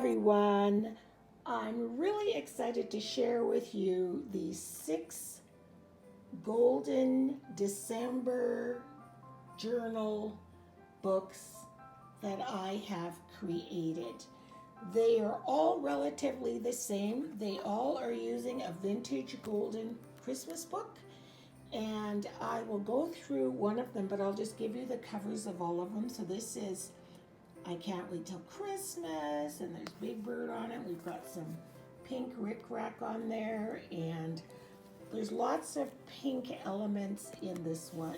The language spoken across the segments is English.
everyone. I'm really excited to share with you these 6 Golden December journal books that I have created. They are all relatively the same. They all are using a vintage golden Christmas book. And I will go through one of them, but I'll just give you the covers of all of them. So this is I Can't Wait Till Christmas, and there's Big Bird on it. We've got some pink rickrack on there, and there's lots of pink elements in this one.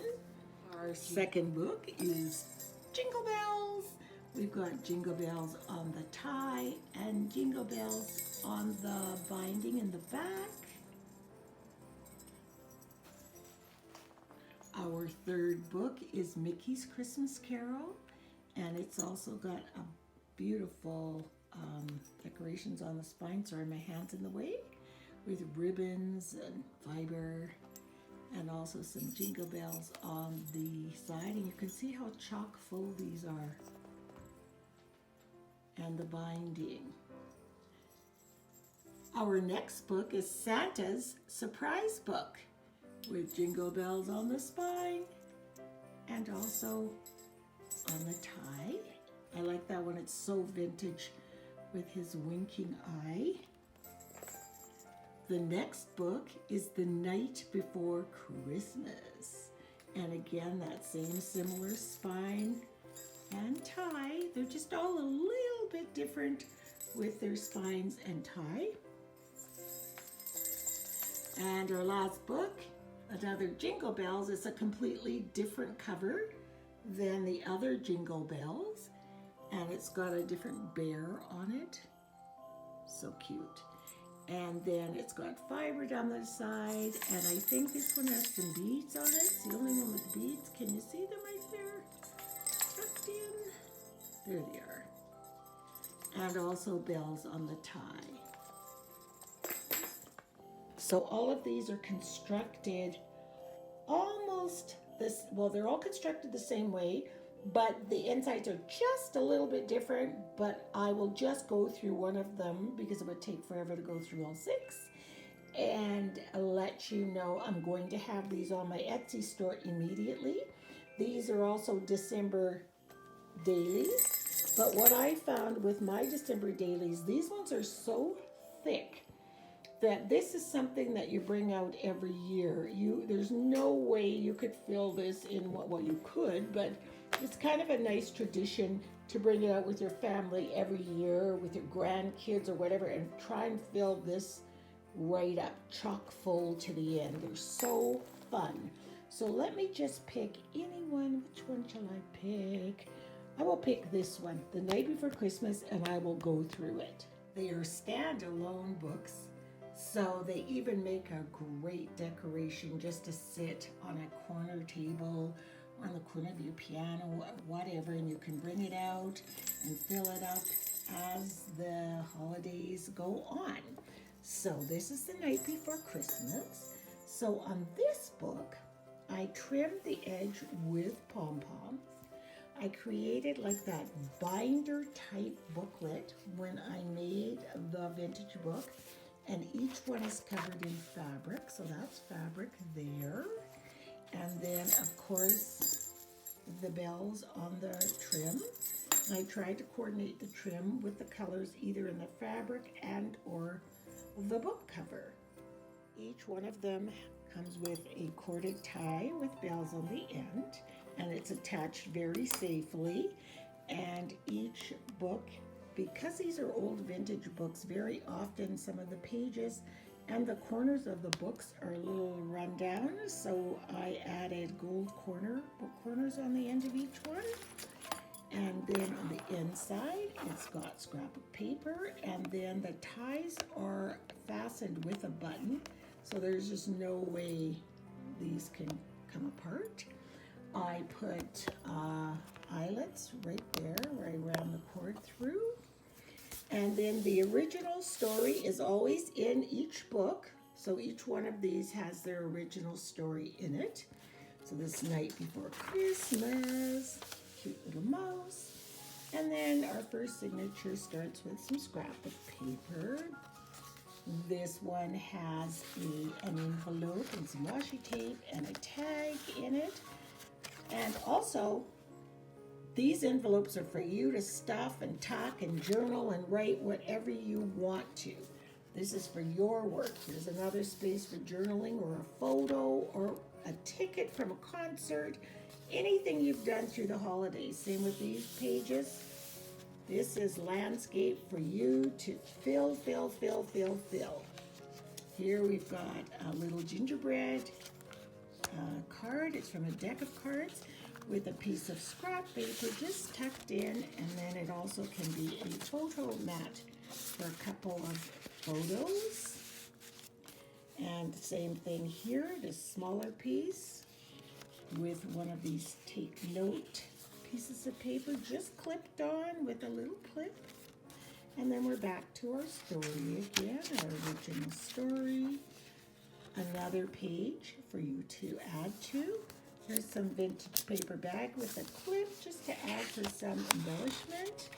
Our second book is Jingle Bells. We've got Jingle Bells on the tie and Jingle Bells on the binding in the back. Our third book is Mickey's Christmas Carol, and it's also got a beautiful decorations on the spine. Sorry, my hand's in the way, with ribbons and fiber, and also some jingle bells on the side. And you can see how chock full these are, and the binding. Our next book is Santa's Surprise Book, with jingle bells on the spine and also on the tie. I like that one. It's so vintage with his winking eye. The next book is The Night Before Christmas. And again, that same similar spine and tie. They're just all a little bit different with their spines and tie. And our last book, another Jingle Bells, is a completely different cover than the other Jingle Bells, and it's got a different bear on it. So cute. And then it's got fiber down the side, and I think this one has some beads on it. It's the only one with beads. Can you see them right there? Tucked in. There they are. And also bells on the tie. So all of these are constructed almost this, well, they're all constructed the same way, but the insides are just a little bit different, but I will just go through one of them because it would take forever to go through all 6 and let you know I'm going to have these on my Etsy store immediately. These are also December dailies, but what I found with my December dailies, these ones are so thick that this is something that you bring out every year. There's no way you could fill this in well, you could, but it's kind of a nice tradition to bring it out with your family every year, with your grandkids or whatever, and try and fill this right up, chock full to the end. They're so fun. So let me just pick any one. Which one shall I pick? I will pick this one, The Night Before Christmas, and I will go through it. They are standalone books, so they even make a great decoration just to sit on a corner table or on the corner of your piano or whatever, and you can bring it out and fill it up as the holidays go on. So this is The Night Before Christmas. So on this book, I trimmed the edge with pom-poms. I created like that binder type booklet when I made the vintage book. And each one is covered in fabric, so that's fabric there. And then, of course, the bells on the trim. I tried to coordinate the trim with the colors either in the fabric and or the book cover. Each one of them comes with a corded tie with bells on the end, and it's attached very safely. And each book, because these are old vintage books, very often some of the pages and the corners of the books are a little run down, so I added gold book corners on the end of each one. And then on the inside, it's got scrapbook paper, and then the ties are fastened with a button, so there's just no way these can come apart. I put eyelets right there where I ran the cord through. And then the original story is always in each book. So each one of these has their original story in it. So This Night Before Christmas, cute little mouse. And then our first signature starts with some scrap of paper. This one has an envelope and some washi tape and a tag in it. And also, these envelopes are for you to stuff and tuck and journal and write whatever you want to. This is for your work. There's another space for journaling or a photo or a ticket from a concert. Anything you've done through the holidays. Same with these pages. This is landscape for you to fill. Here we've got a little gingerbread card. It's from a deck of cards with a piece of scrap paper just tucked in, and then it also can be a photo mat for a couple of photos. And same thing here, this smaller piece with one of these take note pieces of paper just clipped on with a little clip. And then we're back to our story again, our original story. Another page for you to add to. Here's some vintage paper bag with a clip just to add for some embellishment.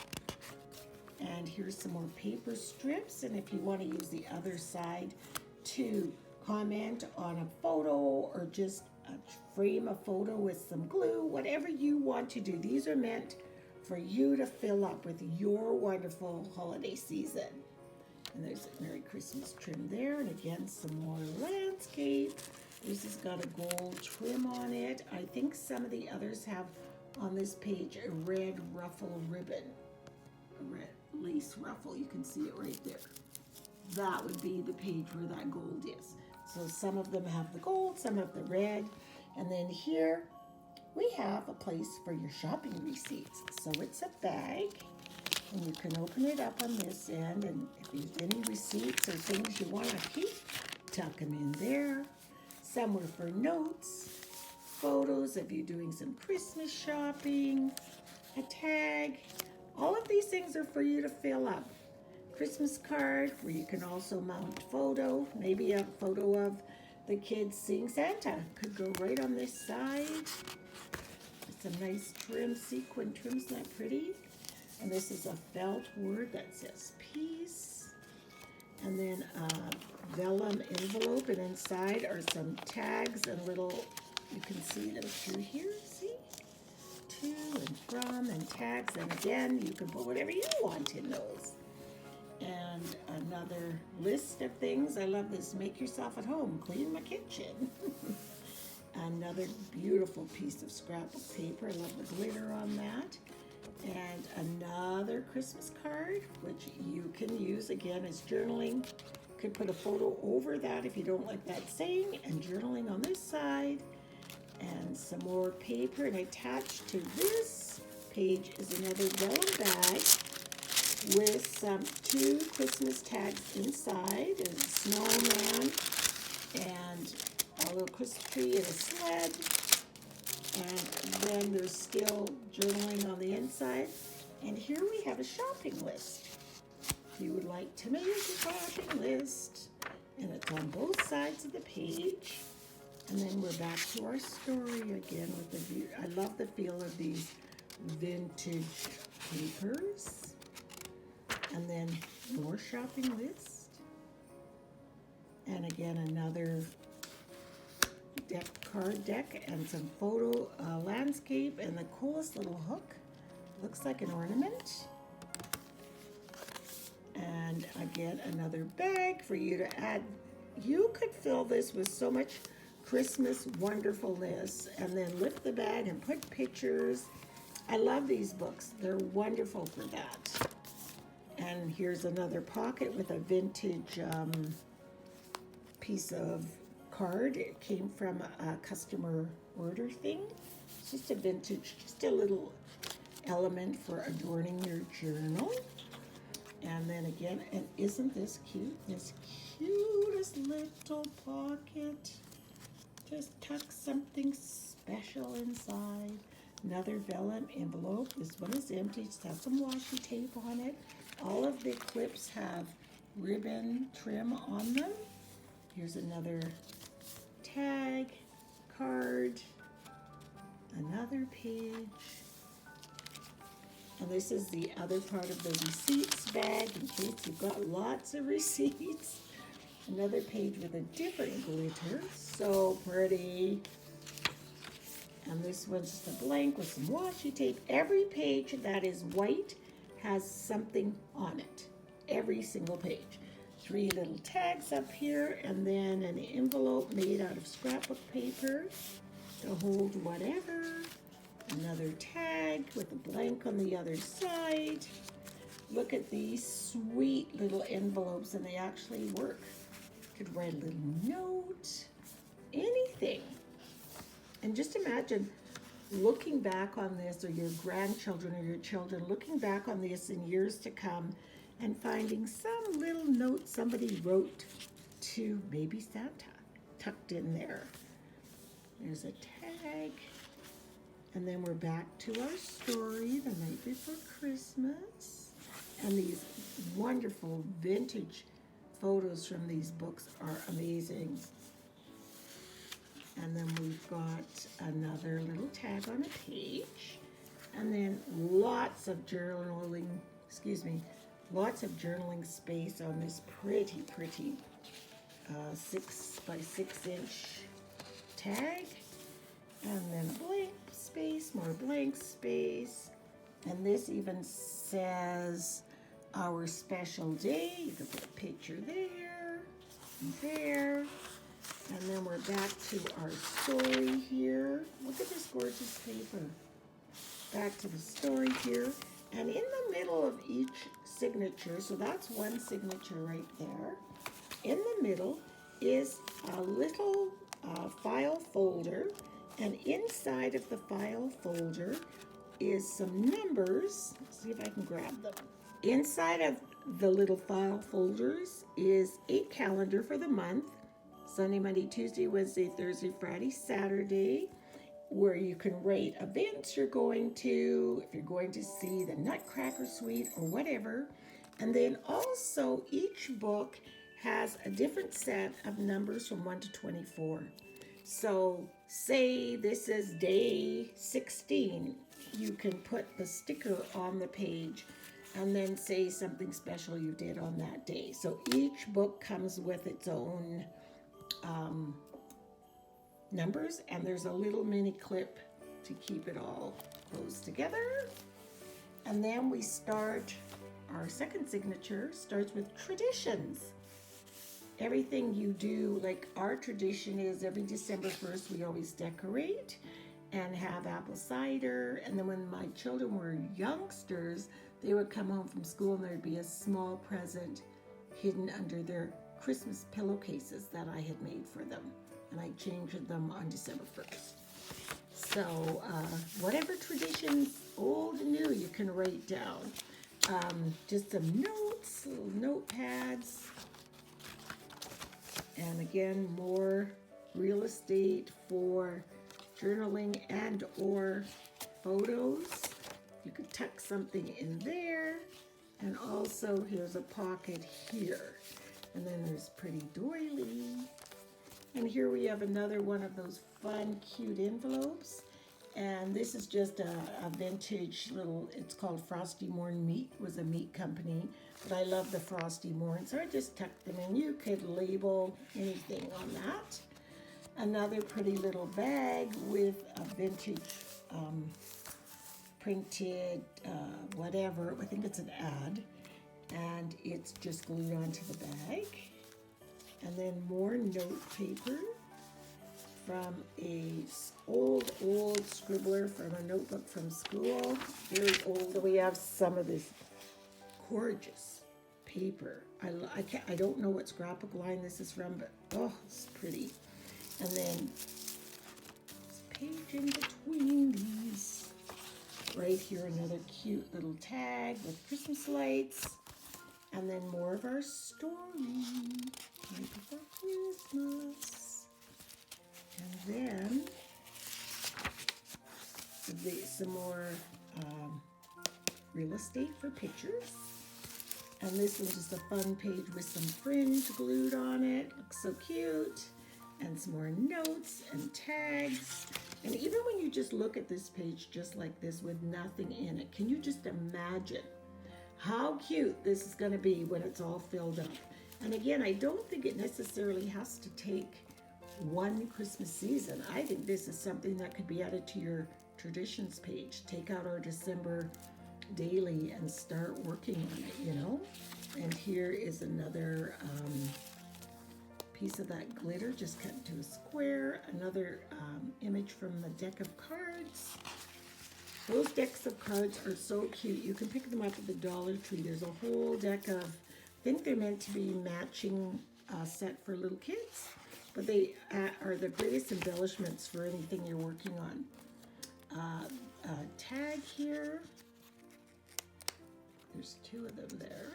And here's some more paper strips. And if you want to use the other side to comment on a photo or just frame a photo with some glue, whatever you want to do. These are meant for you to fill up with your wonderful holiday season. And there's a Merry Christmas trim there, and again some more landscape. This has got a gold trim on it. I think some of the others have on this page a red ruffle ribbon, a red lace ruffle. You can see it right there. That would be the page where that gold is. So some of them have the gold, some have the red. And then here we have a place for your shopping receipts. So it's a bag, and you can open it up on this end, and if there's any receipts or things you want to keep, tuck them in there. Some were for notes, photos of you doing some Christmas shopping, a tag. All of these things are for you to fill up. Christmas card where you can also mount a photo, maybe a photo of the kids seeing Santa. Could go right on this side. It's a nice trim, sequin trim. Isn't that pretty? And this is a felt word that says peace. And then a vellum envelope, and inside are some tags and little, you can see them through here, see? To and from and tags. And again, you can put whatever you want in those. And another list of things. I love this. Make yourself at home. Clean my kitchen. Another beautiful piece of scrap of paper. I love the glitter on that. And another Christmas card, which you can use again as journaling. Could put a photo over that if you don't like that saying, and journaling on this side. And some more paper. And attached to this page is another vellum bag with some 2 Christmas tags inside. There's a snowman and a little Christmas tree and a sled. And then there's still journaling on the inside. And here we have a shopping list. If you would like to make a shopping list. And it's on both sides of the page. And then we're back to our story again with the view. I love the feel of these vintage papers. And then more shopping list. And again, another card deck and some photo landscape, and the coolest little hook. Looks like an ornament. And again, another bag for you to add. You could fill this with so much Christmas wonderfulness, and then lift the bag and put pictures. I love these books. They're wonderful for that. And here's another pocket with a vintage piece of card. It came from a customer order thing. It's just a vintage, just a little element for adorning your journal. And then again, and isn't this cute? This cutest little pocket. Just tuck something special inside. Another vellum envelope. This one is empty. Just have some washi tape on it. All of the clips have ribbon trim on them. Here's another tag, card, another page. And this is the other part of the receipts bag in case you've got lots of receipts. Another page with a different glitter. So pretty. And this one's just a blank with some washi tape. Every page that is white has something on it. Every single page. 3 little tags up here, and then an envelope made out of scrapbook paper to hold whatever. Another tag with a blank on the other side. Look at these sweet little envelopes, and they actually work. Could write a little note, anything. And just imagine looking back on this, or your grandchildren or your children looking back on this in years to come and finding some little note somebody wrote to maybe Santa tucked in there. There's a tag. And then we're back to our story, The Night Before Christmas. And these wonderful vintage photos from these books are amazing. And then we've got another little tag on a page. And then lots of journaling, lots of journaling space on this pretty 6 by 6 inch tag. And then blank space, more blank space. And this even says our special day. You can put a picture there and there. And then we're back to our story here. Look at this gorgeous paper. Back to the story here. And in the middle of each signature, so that's one signature right there. In the middle is a little file folder. And inside of the file folder is some numbers. Let's see if I can grab them. Inside of the little file folders is a calendar for the month. Sunday, Monday, Tuesday, Wednesday, Thursday, Friday, Saturday, where you can write events you're going to, if you're going to see the Nutcracker Suite or whatever. And then also each book has a different set of numbers from 1 to 24. So say this is day 16, you can put the sticker on the page and then say something special you did on that day. So each book comes with its own numbers, and there's a little mini clip to keep it all close together. And then we start, our second signature starts with traditions. Everything you do, like our tradition is every December 1st, we always decorate and have apple cider. And then when my children were youngsters, they would come home from school and there'd be a small present hidden under their Christmas pillowcases that I had made for them. And I changed them on December 1st. So whatever traditions, old and new, you can write down. Just some notes, little notepads. And again, more real estate for journaling and or photos. You could tuck something in there. And also here's a pocket here. And then there's pretty doily. And here we have another one of those fun, cute envelopes. And this is just a vintage little, it's called Frosty Morn Meat, was a meat company. But I love the Frosty Morn, so I just tucked them in. You could label anything on that. Another pretty little bag with a vintage printed whatever, I think it's an ad. And it's just glued onto the bag. And then more note paper from a old scribbler from a notebook from school. Very old. We have some of this gorgeous paper. I don't know what scrapbook line this is from, but oh, it's pretty. And then this page in between these. Right here, another cute little tag with Christmas lights. And then more of our story. Right before Christmas. And then some more real estate for pictures. And this one's just a fun page with some fringe glued on it. Looks so cute. And some more notes and tags. And even when you just look at this page just like this with nothing in it, can you just imagine how cute this is going to be when it's all filled up? And again, I don't think it necessarily has to take one Christmas season. I think this is something that could be added to your traditions page. Take out our December daily and start working on it, you know? And here is another piece of that glitter just cut into a square. Another image from the deck of cards. Those decks of cards are so cute. You can pick them up at the Dollar Tree. There's a whole deck of, I think they're meant to be matching set for little kids, but they are the greatest embellishments for anything you're working on. Tag here. There's two of them there.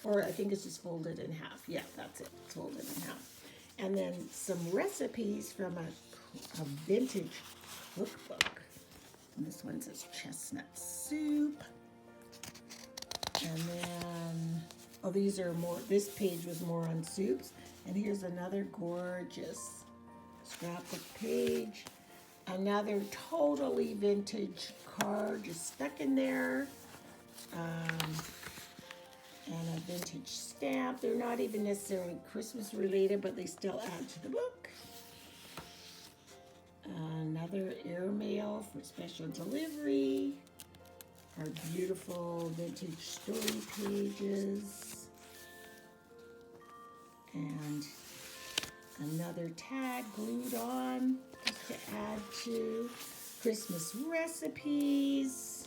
Or I think it's just folded in half. Yeah, that's it. It's folded in half. And then some recipes from a vintage cookbook. And this one says chestnut soup. And then, oh, these are more, this page was more on soups. And here's another gorgeous scrapbook page. Another totally vintage card just stuck in there. And a vintage stamp. They're not even necessarily Christmas related, but they still add to the book. Another airmail for special delivery. Our beautiful vintage story pages. And another tag glued on just to add to Christmas recipes.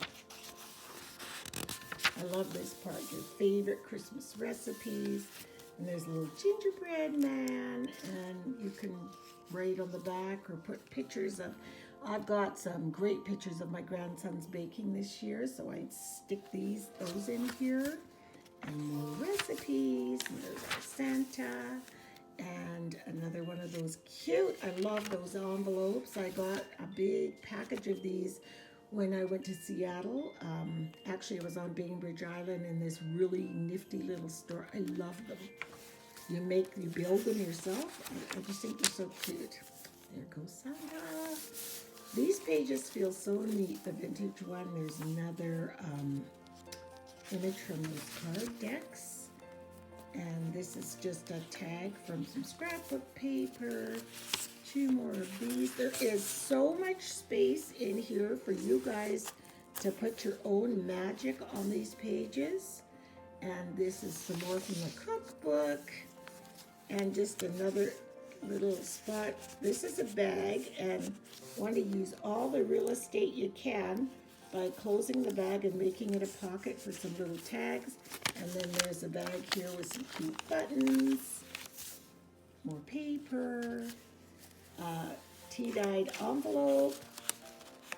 I love this part, your favorite Christmas recipes. And there's a little gingerbread man, and you can write on the back or put pictures of, I've got some great pictures of my grandsons baking this year, so I'd stick those in here. And more recipes, and there's our Santa, and another one of those cute, I love those envelopes. I got a big package of these when I went to Seattle. Actually, I was on Bainbridge Island in this really nifty little store. I love them. You build them yourself. I just think they're so cute. There goes Santa. These pages feel so neat. The vintage one, there's another image from those card decks. And this is just a tag from some scrapbook paper. Two more of these. There is so much space in here for you guys to put your own magic on these pages. And this is some more from the cookbook. And just another little spot. This is a bag, and want to use all the real estate you can by closing the bag and making it a pocket for some little tags. And then there's a bag here with some cute buttons. More paper. Tea-dyed envelope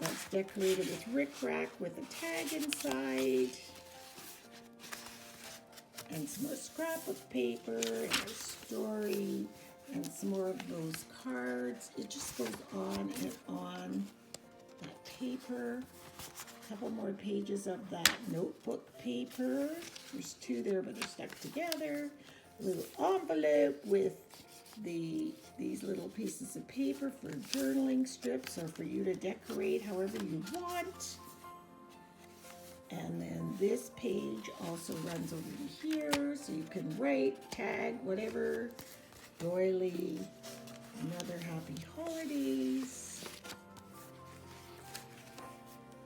that's decorated with rickrack with a tag inside, and some more scrapbook paper and a story, and some more of those cards. It just goes on and on. That paper, a couple more pages of that notebook paper. There's two there, but they're stuck together. A little envelope with these little pieces of paper for journaling strips or for you to decorate however you want. And then this page also runs over to here, so you can write, tag, whatever. Doily, another happy holidays.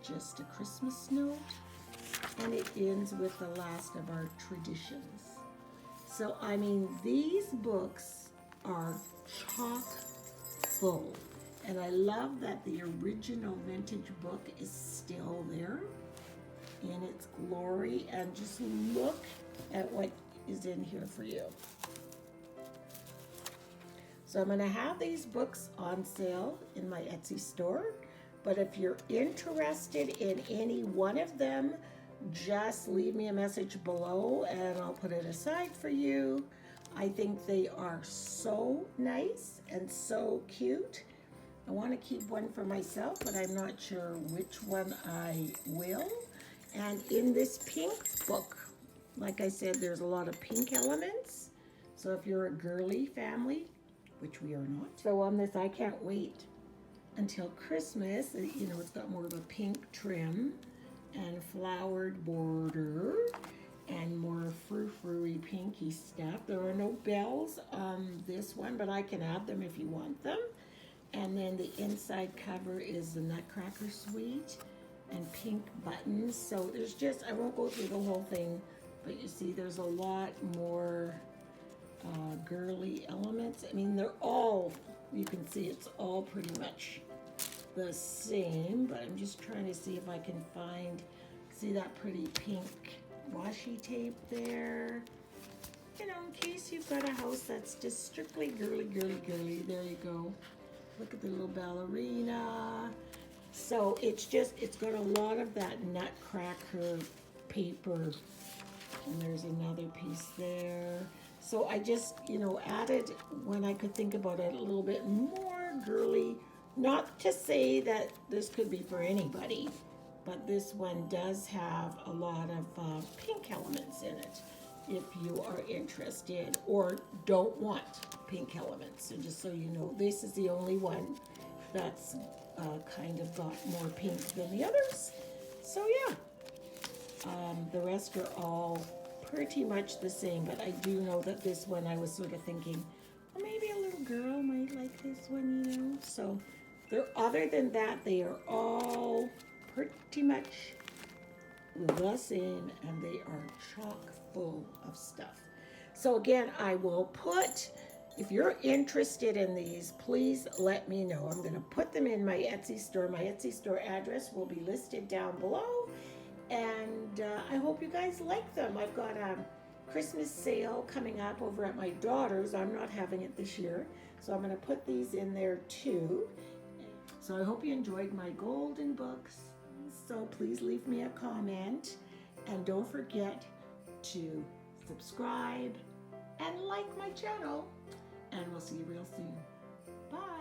Just a Christmas note. And it ends with the last of our traditions. So, I mean, these books are chock full, and I love that the original vintage book is still there in its glory. And just look at what is in here for you. So I'm going to have these books on sale in my Etsy store, but if you're interested in any one of them, just leave me a message below and I'll put it aside for you. I think they are so nice and so cute. I want to keep one for myself, but I'm not sure which one I will. And in this pink book, like I said, there's a lot of pink elements. So if you're a girly family, which we are not. So on this, I can't wait until Christmas. You know, it's got more of a pink trim and flowered border and more frou-frou-y pinky stuff. There are no bells on this one, but I can add them if you want them. And then the inside cover is the Nutcracker Suite and pink buttons. So there's just, I won't go through the whole thing, but you see there's a lot more girly elements. I mean, they're all, you can see it's all pretty much the same, but I'm just trying to see if I can find, see that pretty pink washi tape there. You know, in case you've got a house that's just strictly girly, girly, girly, there you go. Look at the little ballerina. So it's just, it's got a lot of that Nutcracker paper. And there's another piece there. So I just, you know, added, when I could think about it, a little bit more girly. Not to say that this could be for anybody, but this one does have a lot of pink elements in it if you are interested or don't want pink elements. So just so you know, this is the only one that's kind of got more pink than the others. So yeah, the rest are all pretty much the same, but I do know that this one I was sort of thinking, well, maybe a little girl might like this one, you know. So they're, other than that, they are all pretty much the same, and they are chock full of stuff. So again, I will put, if you're interested in these, please let me know. I'm going to put them in my Etsy store. My Etsy store address will be listed down below, and I hope you guys like them. I've got a Christmas sale coming up over at my daughter's. I'm not having it this year, so I'm going to put these in there too. So I hope you enjoyed my golden books. So please leave me a comment, and don't forget to subscribe and like my channel, and we'll see you real soon. Bye.